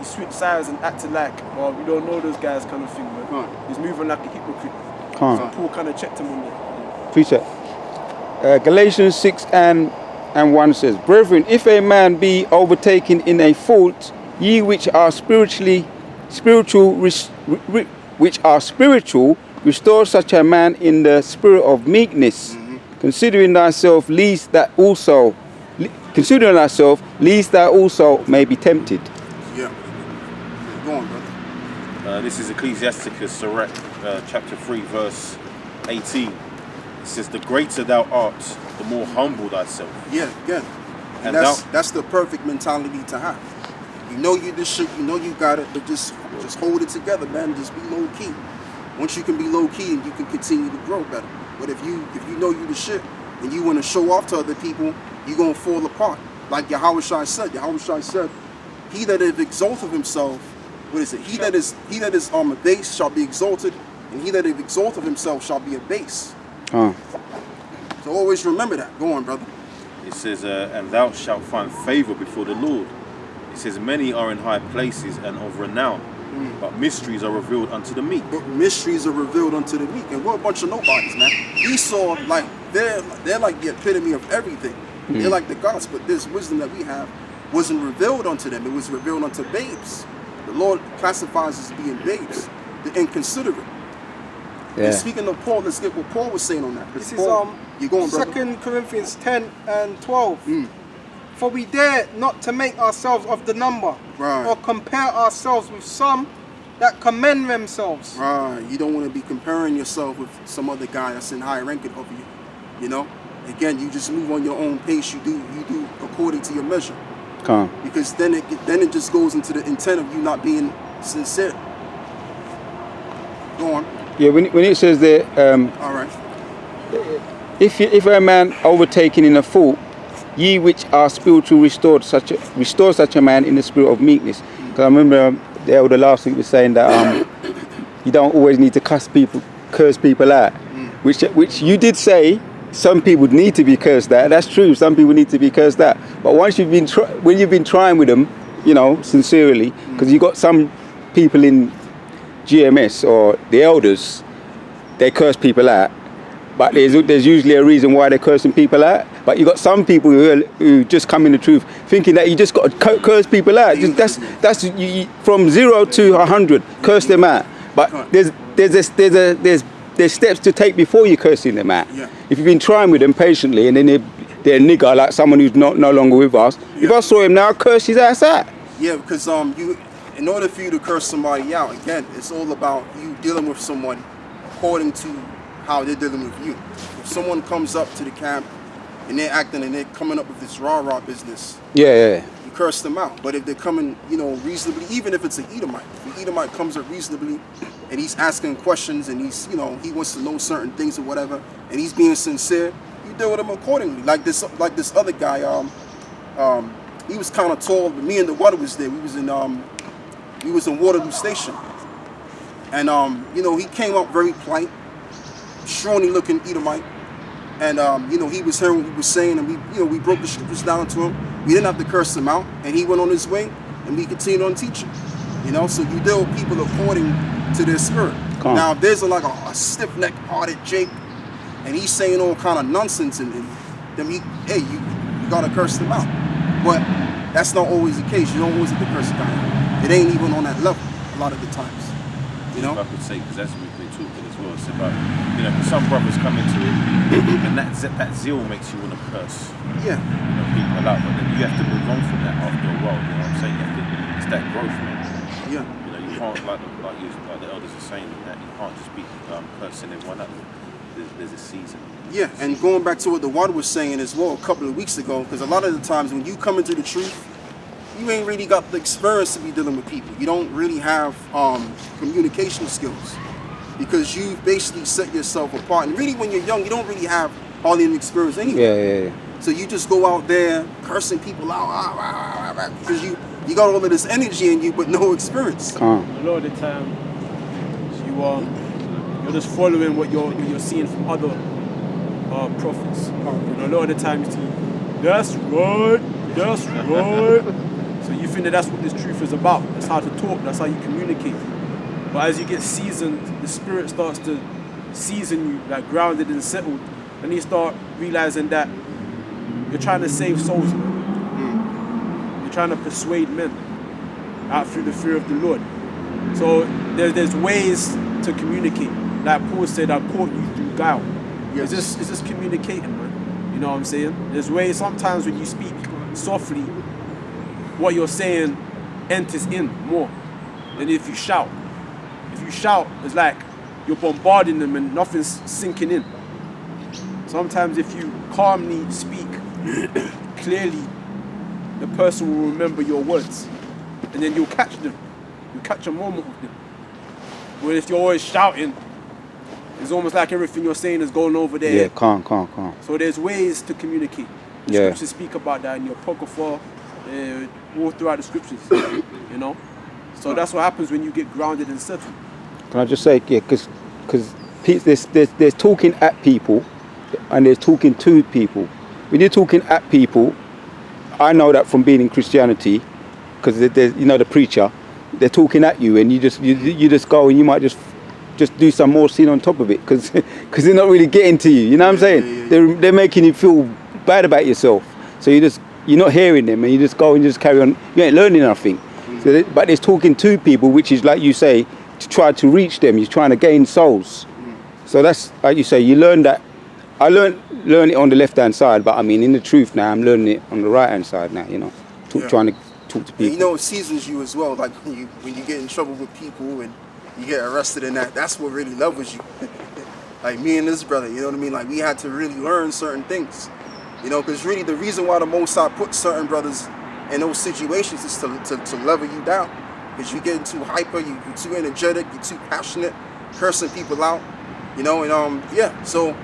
switched sides and acted like, well, we don't know those guys kind of thing, man. He's moving like a hypocrite. So Paul kind of checked him on that. Appreciate. Galatians 6 and 1 says, Brethren, if a man be overtaken in a fault, ye which are spiritual, restore such a man in the spirit of meekness, considering thyself, lest thou also may be tempted. Yeah. Go on, brother. This is Ecclesiasticus, Sirach, chapter 3, verse 18. It says, the greater thou art, the more humble thyself. Yeah, yeah. And that's the perfect mentality to have. You know you this shit, you know you got it, but just hold it together, man. Just be low key. Once you can be low key, you can continue to grow better. But if you know you the shit and you want to show off to other people, you're gonna fall apart. Like Yahawashi said. Yahawashi said, he that is exalted himself, what is it? He that is abased shall be exalted, and he that is exalted himself shall be abased. So always remember that. Go on, brother. It says, and thou shalt find favor before the Lord. It says, many are in high places and of renown, but mysteries are revealed unto the meek. But mysteries are revealed unto the meek, and we're a bunch of nobodies, man. Esau, like they're like the epitome of everything. They're like the gods, but this wisdom that we have wasn't revealed unto them. It was revealed unto babes. The Lord classifies us as being babes, the inconsiderate. Yeah. And speaking of Paul, let's get what Paul was saying on that. This Paul, is you're going, brother. 2 Corinthians 10 and 12. For we dare not to make ourselves of the number, or compare ourselves with some that commend themselves. Right. You don't want to be comparing yourself with some other guy that's in higher ranking of you. You know? Again, you just move on your own pace. You do according to your measure. Because then it just goes into the intent of you not being sincere. Go on. Yeah, when it says that, all right. If a man overtaken in a fault, ye which are spiritual restore such a man in the spirit of meekness. Because I remember the elder last week was saying that you don't always need to curse people out, which you did say. Some people need to be cursed out. That's true. Some people need to be cursed out. But once when you've been trying with them, you know, sincerely, because you got some people in GMS or the elders, they curse people out. But there's usually a reason why they're cursing people out. But you got some people who just come in the truth, thinking that you just got to curse people out. That's from 0 to 100. Curse them out. But there's steps to take before you're cursing them out. Yeah. If you've been trying with them patiently, and then they're a nigger, like someone who's no longer with us. If I saw him now, I'd curse his ass out. Yeah, because in order for you to curse somebody out, again, it's all about you dealing with someone according to how they're dealing with you. If someone comes up to the camp and they're acting and they're coming up with this rah-rah business, you curse them out. But if they're coming, reasonably, even if it's an Edomite, if the Edomite comes up reasonably and he's asking questions and he's, he wants to know certain things or whatever, and he's being sincere, you deal with him accordingly. Like this other guy, he was kind of tall, but me and the water was there. We was in Waterloo Station, and he came up very polite, scrawny looking Edomite, and he was hearing what we were saying, and we broke the scriptures down to him. We didn't have to curse him out, and he went on his way, and we continued on teaching. So you deal with people according to their spirit. Now, if there's a stiff-necked, hearted Jake, and he's saying all kind of nonsense, and then you gotta curse them out. But that's not always the case. You don't always have to curse the guy. It ain't even on that level a lot of the times. If I could say, because that's what we've been talking as well. It's about, some brothers come into it, and that zeal makes you want to curse. Yeah. People out, but then you have to move on from that after a while. You know what I'm saying? It's that growth, man. Yeah. You can't like the elders are saying that you can't just be cursing everyone out. There's a season. Yeah, and going back to what the water was saying as well a couple of weeks ago, because a lot of the times when you come into the truth, you ain't really got the experience to be dealing with people. You don't really have communication skills, because you basically set yourself apart. And really, when you're young, you don't really have hardly any experience anyway. Yeah. So you just go out there cursing people out, because you got all of this energy in you, but no experience. A lot of the time, you're just following what you're seeing from other prophets. A lot of the time you see, that's right. So you think that that's what this truth is about. That's how to talk. That's how you communicate. But as you get seasoned, the Spirit starts to season you, like grounded and settled, and you start realizing that you're trying to save souls, man. You're trying to persuade men out through the fear of the Lord. So there's ways to communicate. Like Paul said, I caught you through guile. Yes. It's just communicating, man. You know what I'm saying? There's ways sometimes when you speak softly, what you're saying enters in more than if you shout. If you shout, it's like you're bombarding them and nothing's sinking in. Sometimes if you calmly speak clearly, the person will remember your words, and then you'll catch them. You'll catch a moment with them. But if you're always shouting, it's almost like everything you're saying is going over there. Yeah, calm. So there's ways to communicate. The scriptures speak about that in your Apocrypha, all throughout the scriptures, you know. So that's what happens when you get grounded and settled. Can I just say, yeah, because there's talking at people, and there's talking to people. When you're talking at people, I know that from being in Christianity, because there's, you know, the preacher, they're talking at you, and you just go, and you might just do some more sin on top of it, because they're not really getting to you. You know what I'm saying? They're making you feel bad about yourself. So you're not hearing them, and you just go and just carry on. You ain't learning nothing. So but there's talking to people, which is, like you say, to try to reach them. You're trying to gain souls. So that's, like you say, you learn that. I learn it on the left hand side, but I mean, in the truth now, I'm learning it on the right hand side now. You know, trying to talk to people. And you know, it seasons you as well. Like when you get in trouble with people and you get arrested in that's what really levels you. Like me and this brother, you know what I mean? Like we had to really learn certain things, you know, because really the reason why the Most High put certain brothers in those situations is to level you down. Because you're getting too hyper, you're too energetic, you're too passionate, cursing people out, you know, and so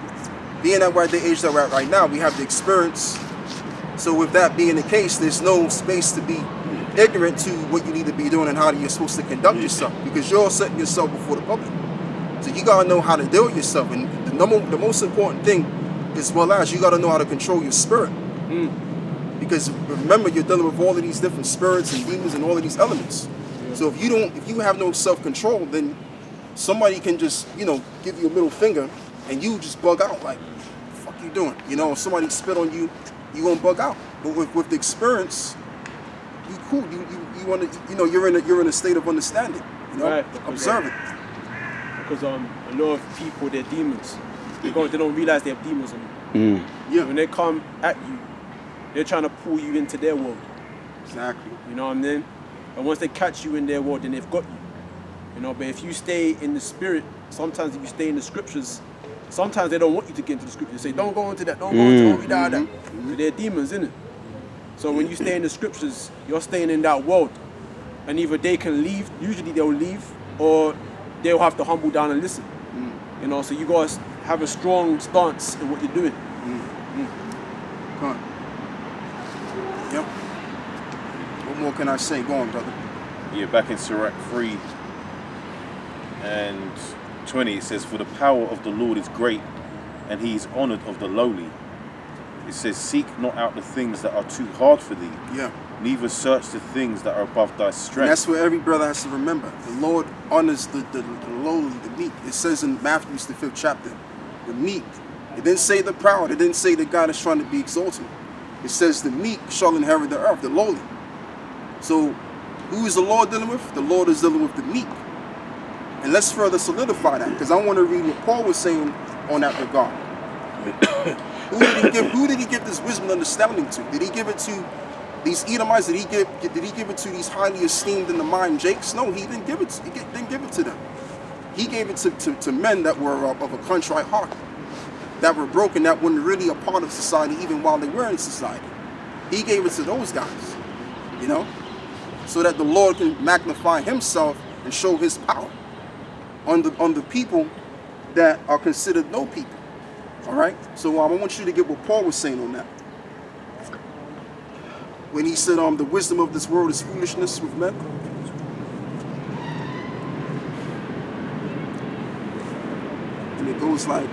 being that we're at the age that we're at right now, we have the experience. So with that being the case, there's no space to be ignorant to what you need to be doing and how you're supposed to conduct yourself, because you're setting yourself before the public. So you gotta know how to deal with yourself, and the most important thing, as well as you gotta know how to control your spirit. Because remember, you're dealing with all of these different spirits and demons and all of these elements. So if you have no self-control, then somebody can just, you know, give you a middle finger and you just bug out like, what the fuck you doing? You know, if somebody spit on you, you gonna bug out. But with the experience, you cool. You wanna, you know, you're in a state of understanding. You know, right, observing. Because a lot of people, they're demons. They don't realize they have demons in them. Yeah. When they come at you, they're trying to pull you into their world. Exactly. You know what I mean? And once they catch you in their world, then they've got you. You know, but if you stay in the spirit, sometimes if you stay in the scriptures, sometimes they don't want you to get into the scriptures. They say, don't go into that, don't read out that. But they're demons, innit? So when you stay in the scriptures, you're staying in that world. And either they can leave, usually they'll leave, or they'll have to humble down and listen. You know, so you guys have a strong stance in what you're doing. Yep. What more can I say? Go on, brother. Yeah, back in Sirach 3 and 20, it says, for the power of the Lord is great, and he is honored of the lowly. It says, seek not out the things that are too hard for thee. Yeah. Neither search the things that are above thy strength. And that's what every brother has to remember. The Lord honors the lowly, the meek. It says in Matthew, the 5th chapter, the meek. It didn't say the proud. It didn't say the God is trying to be exalted. It says the meek shall inherit the earth, the lowly. So who is the Lord dealing with? The Lord is dealing with the meek. And let's further solidify that, because I want to read what Paul was saying on that regard. Who did he give this wisdom and understanding to? Did he give it to these Edomites? Did he give it to these highly esteemed in the mind Jakes? No, he didn't give it. He didn't give it to them. He gave it to men that were of a contrite heart, that were broken, that weren't really a part of society even while they were in society. He gave it to those guys, you know, so that the Lord can magnify himself and show his power on the people that are considered no people. All right? So I want you to get what Paul was saying on that. When he said, the wisdom of this world is foolishness with men. And it goes like,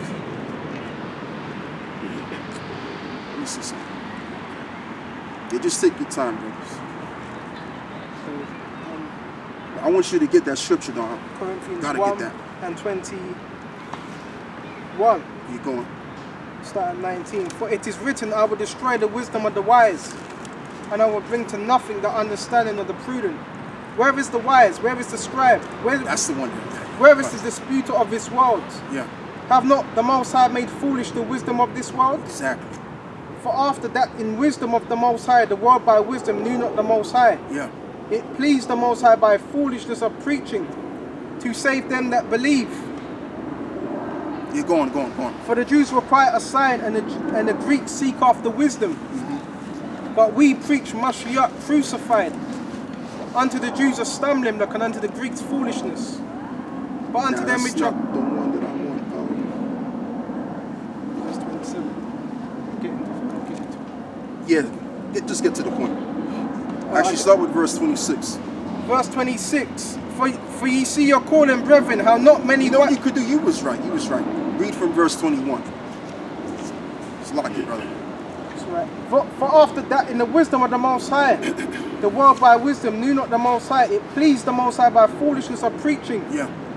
let me see something. Yeah, just take your time, brothers. I want you to get that scripture, Don. Corinthians Gotta 1 get that. and 21. You're going. Start at 19. For it is written, I will destroy the wisdom of the wise, and I will bring to nothing the understanding of the prudent. Where is the wise? Where is the scribe? That's the one. Where is the disputer of this world? Yeah. Have not the Most High made foolish the wisdom of this world? Exactly. For after that, in wisdom of the Most High, the world by wisdom knew not the Most High. Yeah. It pleased the Most High by foolishness of preaching to save them that believe. You're going. For the Jews require a sign, and the Greeks seek after wisdom. But we preach Mashiach crucified. Unto the Jews a stumbling block, and unto the Greeks foolishness. But unto them which are... the one that I want. Verse 27. Yeah, just get to the point. Actually, start with verse 26. Verse 26. For ye see your calling, brethren, how not many... You know what you could do? You was right. Read from verse 21. It's like it, brother. That's right. For after that, in the wisdom of the Most High, the world by wisdom knew not the Most High. It pleased the Most High by foolishness of preaching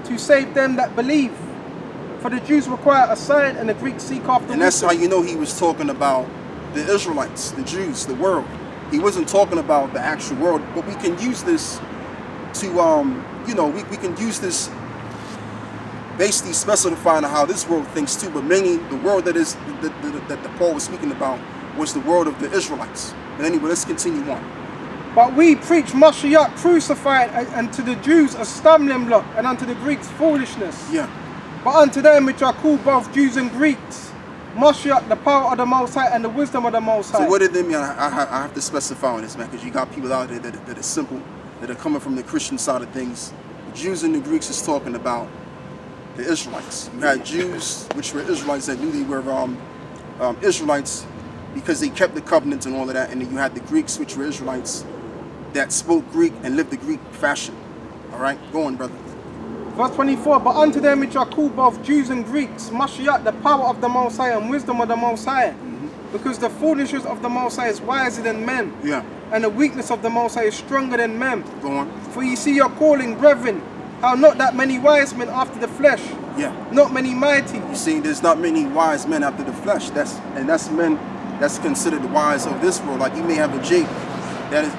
to save them that believe. For the Jews require a sign, and the Greeks seek after wisdom. And that's how you know he was talking about the Israelites, the Jews, the world. He wasn't talking about the actual world, but we can use this to, we can use this basically specifying how this world thinks too, but mainly the world that is that the Paul was speaking about was the world of the Israelites. But anyway, let's continue on. But we preach Mashiach crucified, and to the Jews a stumbling block, and unto the Greeks foolishness. Yeah. But unto them which are called both Jews and Greeks, Mashiach, the power of the Most High and the wisdom of the Most High. So what did they mean? I have to specify on this, man, because you got people out there that are simple, that are coming from the Christian side of things. The Jews and the Greeks is talking about the Israelites. You had Jews, which were Israelites that knew they were Israelites because they kept the covenant and all of that, and then you had the Greeks, which were Israelites that spoke Greek and lived the Greek fashion. All right, go on, brother. Verse 24, but unto them which are called both Jews and Greeks, Mashiach, the power of the Most High and wisdom of the Most High. Because the foolishness of the Most High is wiser than men. Yeah. And the weakness of the Most High is stronger than men. Go on. For ye see your calling, brethren, how not that many wise men after the flesh. Yeah. Not many mighty. You see, there's not many wise men after the flesh. That's men that's considered wise of this world. Like you may have a Jake that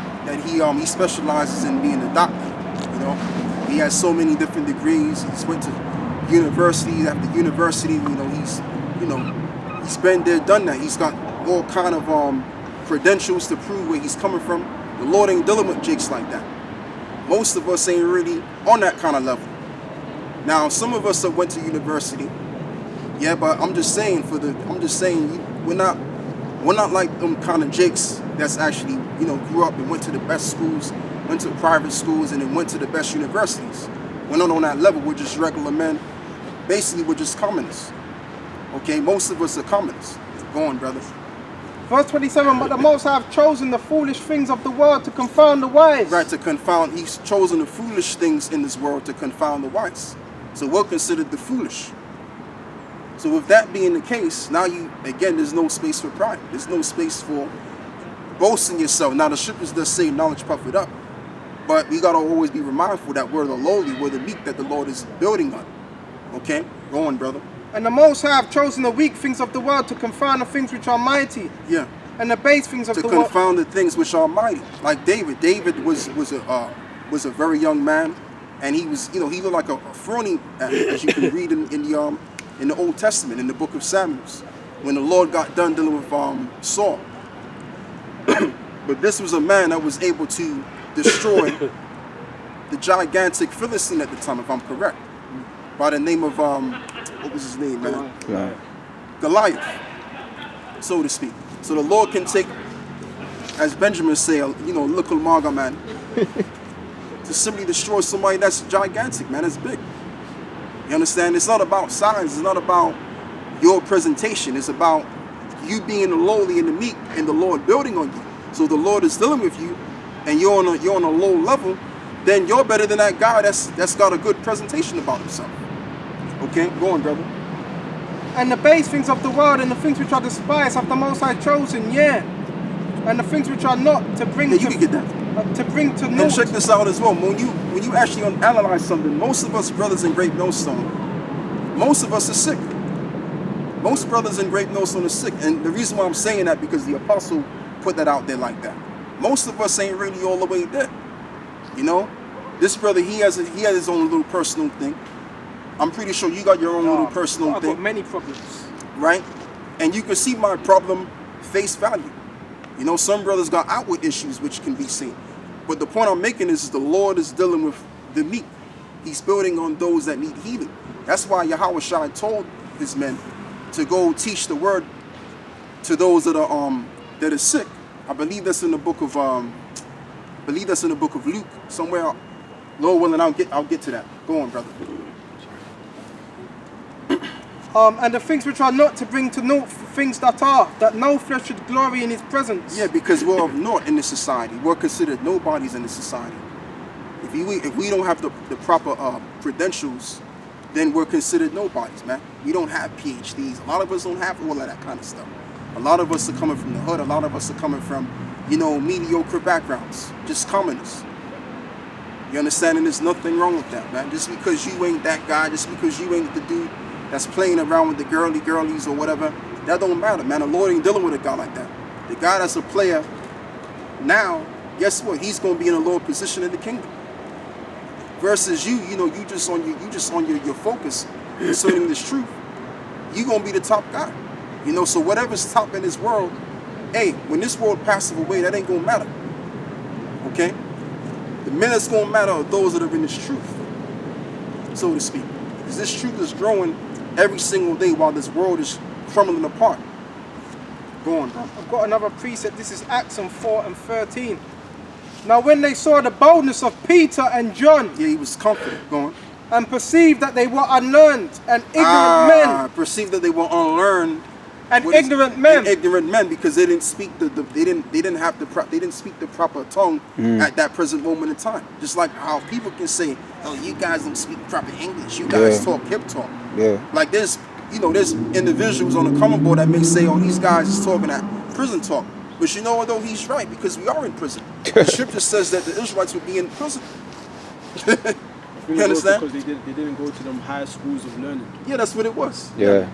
he specializes in being a doctor. You know, he has so many different degrees. He's went to university after university. He's been there, done that. He's got all kind of credentials to prove where he's coming from. The Lord ain't dealing with Jakes like that. Most of us ain't really on that kind of level. Now, some of us that went to university, yeah, but I'm just saying we're not like them kind of Jakes that's actually, grew up and went to the best schools, went to private schools, and then went to the best universities. We're not on that level. We're just regular men. Basically, we're just commoners. Okay, most of us are commoners. Go on, brother. Verse 27, but the Most High have chosen the foolish things of the world to confound the wise. Right, he's chosen the foolish things in this world to confound the wise. So we're considered the foolish. So with that being the case, now there's no space for pride. There's no space for boasting yourself. Now the scriptures does say knowledge puffeth up. But we gotta always be mindful that we're the lowly, we're the meek that the Lord is building on. Okay? Go on, brother. And the Most High have chosen the weak things of the world to confound the things which are mighty. Yeah. And the base things of the world. To confound the things which are mighty. Like David. David was a very young man, and he was, he looked like a phony, as you can read in the Old Testament, in the book of Samuel, when the Lord got done dealing with Saul. But this was a man that was able to destroy the gigantic Philistine at the time, if I'm correct, by the name of what was his name, man? Goliath, so to speak. So the Lord can take, as Benjamin say, little maga man, to simply destroy somebody that's gigantic, man. It's big. You understand? It's not about size. It's not about your presentation. It's about you being the lowly and the meek, and the Lord building on you. So the Lord is dealing with you, and you're on a low level. Then you're better than that guy that's got a good presentation about himself. Okay, go on, brother. And the base things of the world and the things which are despised have the Most High chosen, yeah. And the things which are not to bring. Yeah, you can get that. to bring to And naught. check this out as well. When you actually analyze something, most of us brothers in Great Millstone, most of us are sick. Most brothers in Great Millstone are sick. And the reason why I'm saying that, because the apostle put that out there like that. Most of us ain't really all the way there. You know? This brother, he has his own little personal thing. I'm pretty sure you got your own little personal I've thing. got many problems. Right? And you can see my problem face value. You know, some brothers got outward issues which can be seen. But the point I'm making is the Lord is dealing with the meek. He's building on those that need healing. That's why Yahawashi told his men to go teach the word to those that are sick. I believe that's in the book of Luke somewhere. Lord willing, I'll get to that. Go on, brother. And the things which are not to bring to naught things that are, that no flesh should glory in his presence. Yeah, because we're of naught in this society. We're considered nobodies in this society. If we don't have the proper credentials, then we're considered nobodies, man. We don't have PhDs. A lot of us don't have all of that kind of stuff. A lot of us are coming from the hood. A lot of us are coming from, you know, mediocre backgrounds, just commoners. You understand? And there's nothing wrong with that, man. Just because you ain't that guy, just because you ain't the dude that's playing around with the girlies or whatever, that don't matter, man. The Lord ain't dealing with a guy like that. The guy that's a player now, guess what? He's going to be in a lower position in the kingdom. Versus you know, you just on your focus concerning this truth. You going to be the top guy. You know, so whatever's top in this world, hey, when this world passes away, that ain't going to matter. Okay? The men that's going to matter are those that are in this truth, so to speak. Because this truth is growing every single day while this world is crumbling apart. Go on, bro. I've got another precept. This is Acts 4 and 13. Now when they saw the boldness of Peter and John, Yeah, he was confident. Go on. and perceived that they were unlearned and ignorant men, Perceived that they were unlearned and what is- ignorant men, and ignorant men, because they didn't speak they didn't speak the proper tongue at that present moment in time. Just like how people can say, "Oh, you guys don't speak proper English. You guys talk hip talk." Yeah. Like there's individuals on the common board that may say, "Oh, these guys is talking that prison talk." But you know what though? He's right, because we are in prison. The scripture says that the Israelites would be in prison. You understand? Because they didn't go to them high schools of learning. Yeah, that's what it was. Yeah.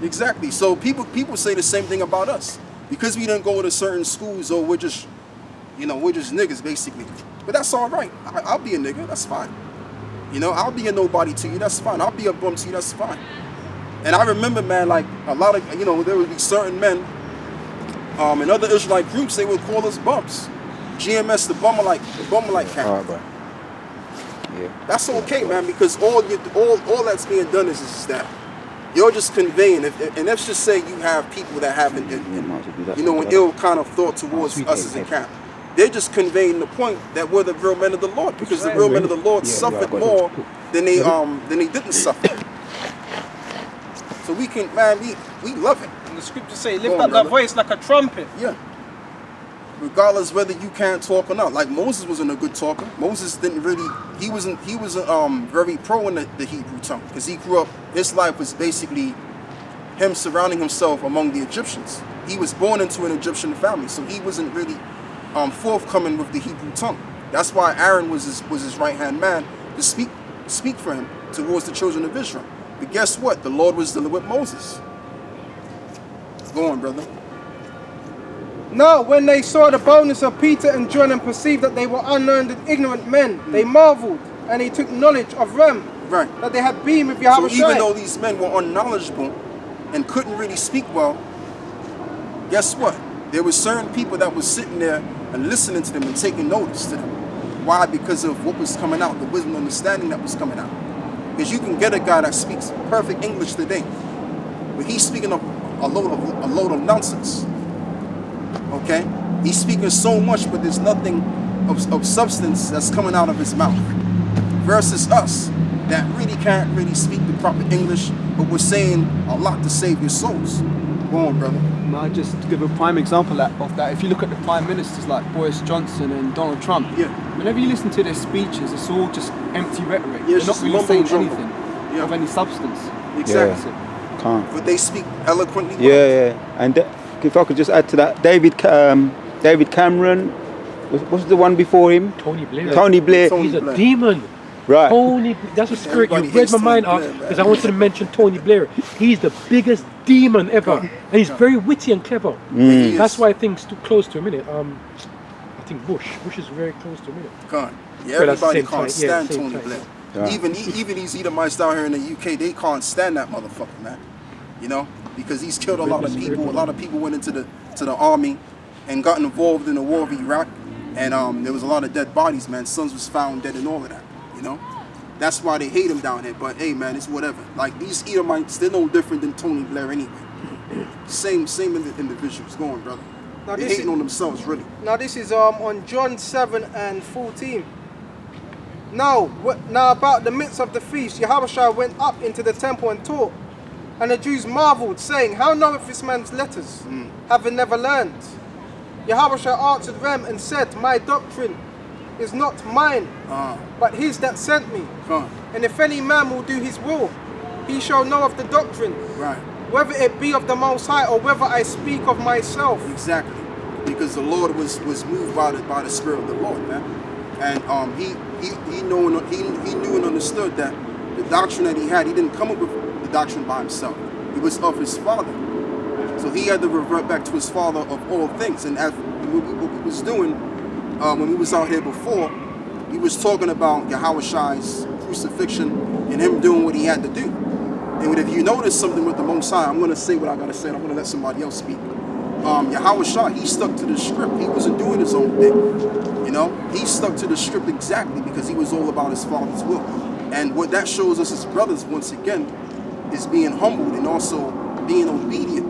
Exactly. So people say the same thing about us. Because we didn't go to certain schools, or we're just niggas basically. But that's all right. I'll be a nigga. That's fine. You know, I'll be a nobody to you. That's fine. I'll be a bum to you. That's fine. And I remember, man, like a lot of, there would be certain men in other Israelite groups, they would call us bumps. GMS, the bummer like camp. All right, bro. Yeah. That's okay, man, because all that's being done is that you're just conveying, and let's just say you have people that have an ill kind of thought towards us as a camp. They're just conveying the point that we're the real men of the Lord, because the real men of the Lord suffered more than they didn't suffer. So we can, man, we love it. and the scriptures say, lift up that voice like a trumpet. Yeah. Regardless whether you can't talk or not. Like Moses wasn't a good talker. Moses didn't really, he was very pro in the Hebrew tongue, because he grew up, his life was basically him surrounding himself among the Egyptians. He was born into an Egyptian family, so he wasn't really forthcoming with the Hebrew tongue. That's why Aaron was his right-hand man to speak for him towards the children of Israel. But guess what? The Lord was dealing with Moses. Go on, brother. Now, when they saw the boldness of Peter and John and perceived that they were unlearned and ignorant men, they marveled, and they took knowledge of them, that they had been with Yahawashi. So even though these men were unknowledgeable and couldn't really speak well, guess what? There were certain people that was sitting there and listening to them and taking notice to them. Why? Because of what was coming out, the wisdom and understanding that was coming out. Because you can get a guy that speaks perfect English today, but he's speaking a load of nonsense. Okay? He's speaking so much, but there's nothing of substance that's coming out of his mouth. Versus us, that really can't really speak the proper English, but we're saying a lot to save your souls. Go on, brother. I just give a prime example of that. If you look at the prime ministers like Boris Johnson and Donald Trump, whenever you listen to their speeches, it's all just empty rhetoric. Yeah, they're not really saying anything Yeah. of any substance. Exactly. Yeah. Can't. But they speak eloquently. Yeah, yeah. And if I could just add to that, David Cameron, What's the one before him? Tony Blair. Tony Blair. Tony He's a Blair. demon. Right. Tony, that's a spirit. Everybody You read hates my mind Tony up Blair, man. because I wanted to mention Tony Blair. He's the biggest demon ever, and he's very witty and clever. He That's is. why I think too close to him, innit? I think Bush is very close to him, innit? Can't. Yeah, Well, that's everybody same can't time. stand Same Tony time, Blair. yeah. Even these Edomites down here in the UK, they can't stand that motherfucker, man. You know, because he's killed a lot of people. A lot of people went into the army and got involved in the war of Iraq, and there was a lot of dead bodies, man. Sons was found dead and all of that. You know, that's why they hate him down here. But hey, man, it's whatever. Like these Edomites, they're no different than Tony Blair anyway. Same individuals. Go on, brother. Now They're this hating is, on themselves, really. now this is on John 7:14. Now about the midst of the feast, Yahawashi went up into the temple and taught. And the Jews marveled, saying, How knoweth this man's letters, having never learned? Yahawashi answered them and said, My doctrine is not mine, but his that sent me. And if any man will do his will, he shall know of the doctrine, Right. whether it be of the Most High or whether I speak of myself. Exactly, because the Lord was moved by the Spirit of the Lord, man, and he knew and understood that the doctrine that he had, he didn't come up with the doctrine by himself. It was of his Father, so he had to revert back to his Father of all things. And as what we was doing when we was out here before, he was talking about Yahawashi's crucifixion and him doing what he had to do. And if you notice something with the Most High, I'm going to say what I got to say. I'm going to let somebody else speak. Yahawashi, he stuck to the script. He wasn't doing his own thing. You know, he stuck to the script exactly because he was all about his Father's will. And what that shows us as brothers, once again, is being humbled and also being obedient